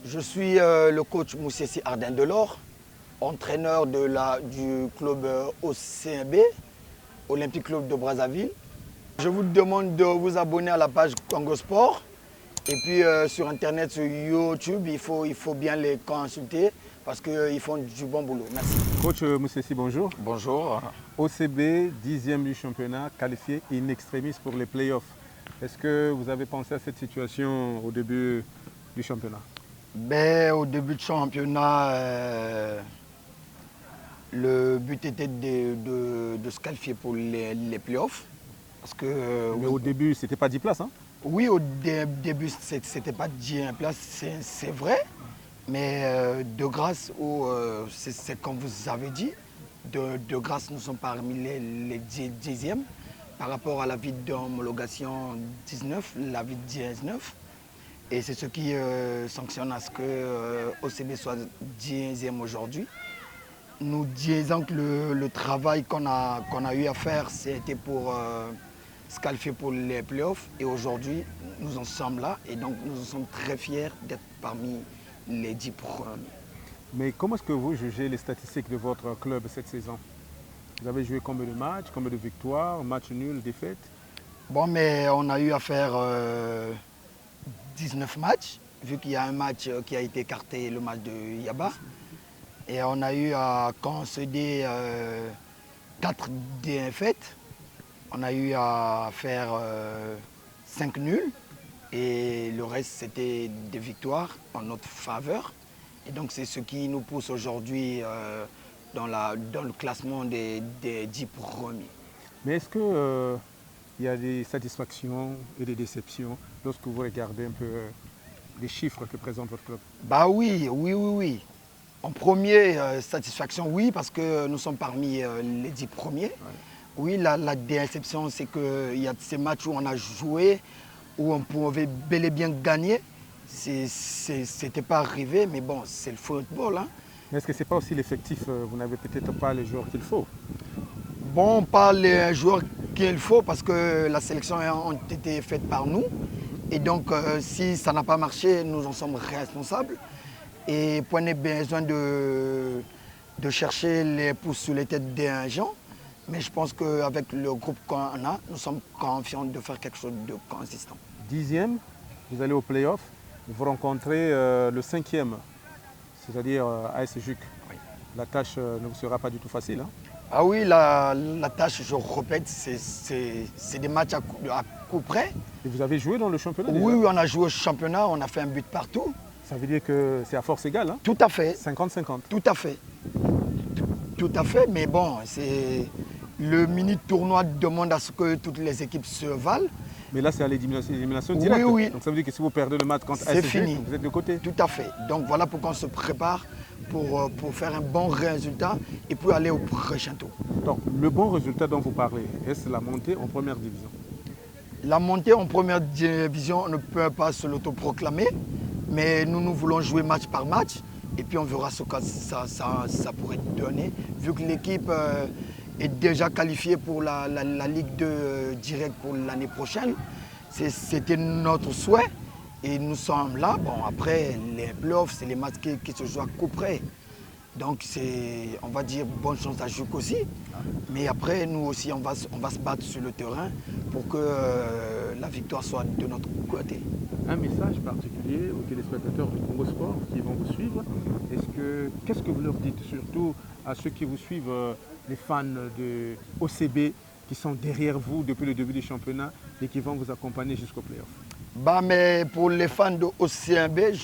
Je suis le coach Moussessi Ardin Delors, entraîneur du club OCB, Olympique Club de Brazzaville. Je vous demande de vous abonner à la page Congo Sport. Et puis sur Internet, sur YouTube, il faut bien les consulter parce qu'ils font du bon boulot. Merci. Coach Moussessi, bonjour. Bonjour. OCB, 10e du championnat, qualifié in extremis pour les playoffs. Est-ce que vous avez pensé à cette situation au début du championnat? Au début du championnat, le but était de se qualifier pour les playoffs. Parce que, Mais au début, ce n'était pas 10 places, hein? Oui, au début, ce n'était pas 10 places, c'est vrai. Mais de grâce, c'est comme vous avez dit, de grâce, nous sommes parmi les 10e par rapport à la vie d'homologation 19, la vie 19. Et c'est ce qui sanctionne à ce que OCB soit 10e aujourd'hui. Nous disons que le travail qu'on a eu à faire, c'était pour se qualifier pour les playoffs. Et aujourd'hui, nous en sommes là. Et donc, nous en sommes très fiers d'être parmi les 10 premiers. Mais comment est-ce que vous jugez les statistiques de votre club cette saison? Vous avez joué combien de matchs, combien de victoires, match nul, défaite? Bon, mais on a eu à faire 19 matchs, vu qu'il y a un match qui a été écarté, le match de Yaba. Et on a eu à concéder 4 défaites. On a eu à faire 5 nuls. Et le reste, c'était des victoires en notre faveur. Et donc, c'est ce qui nous pousse aujourd'hui dans le classement des 10 premiers. Mais est-ce que il y a des satisfactions et des déceptions lorsque vous regardez un peu les chiffres que présente votre club? Bah oui. En premier, satisfaction, oui, parce que nous sommes parmi les 10 premiers. Ouais. Oui, la déception, c'est qu'il y a ces matchs où on a joué, où on pouvait bel et bien gagner. C'était pas arrivé, mais bon, c'est le football. Hein. Mais est-ce que ce n'est pas aussi l'effectif? Vous n'avez peut-être pas les joueurs qu'il faut? Bon, pas les joueurs qu'il faut parce que la sélection a été faite par nous. Et donc, si ça n'a pas marché, nous en sommes responsables. Et prenez besoin de chercher les pouces sous les têtes des gens. Mais je pense qu'avec le groupe qu'on a, nous sommes confiants de faire quelque chose de consistant. 10e, vous allez au play-off, vous rencontrez le 5e, c'est-à-dire AS Juc. Oui. La tâche ne vous sera pas du tout facile. Hein? Ah oui, la tâche, je répète, c'est des matchs à coup près. Et vous avez joué dans le championnat? Oui, on a joué au championnat, on a fait un but partout. Ça veut dire que c'est à force égale, hein? Tout à fait. 50-50. Tout à fait. Tout à fait, mais bon, le mini-tournoi demande à ce que toutes les équipes se valent. Mais là, c'est à l'élimination directe. Oui. Donc ça veut dire que si vous perdez le match contre c'est fini. Vous êtes de côté. Tout à fait. Donc voilà pourquoi on se prépare pour faire un bon résultat et pour aller au prochain tour. Donc le bon résultat dont vous parlez, est-ce la montée en première division? La montée en première division, on ne peut pas se l'autoproclamer. Mais nous voulons jouer match par match et puis on verra ce que ça pourrait donner. Vu que l'équipe est déjà qualifiée pour la Ligue 2 directe pour l'année prochaine, c'était notre souhait et nous sommes là. Bon, après, les playoffs, c'est les matchs qui se jouent à coup près. Donc, on va dire, bonne chance à Juc aussi. Mais après, nous aussi, on va se battre sur le terrain pour que la victoire soit de notre côté. Un message particulier aux téléspectateurs du Congo Sport qui vont vous suivre. Qu'est-ce que vous leur dites, surtout à ceux qui vous suivent, les fans de OCB qui sont derrière vous depuis le début du championnat et qui vont vous accompagner jusqu'au play-off? Mais pour les fans de OCB,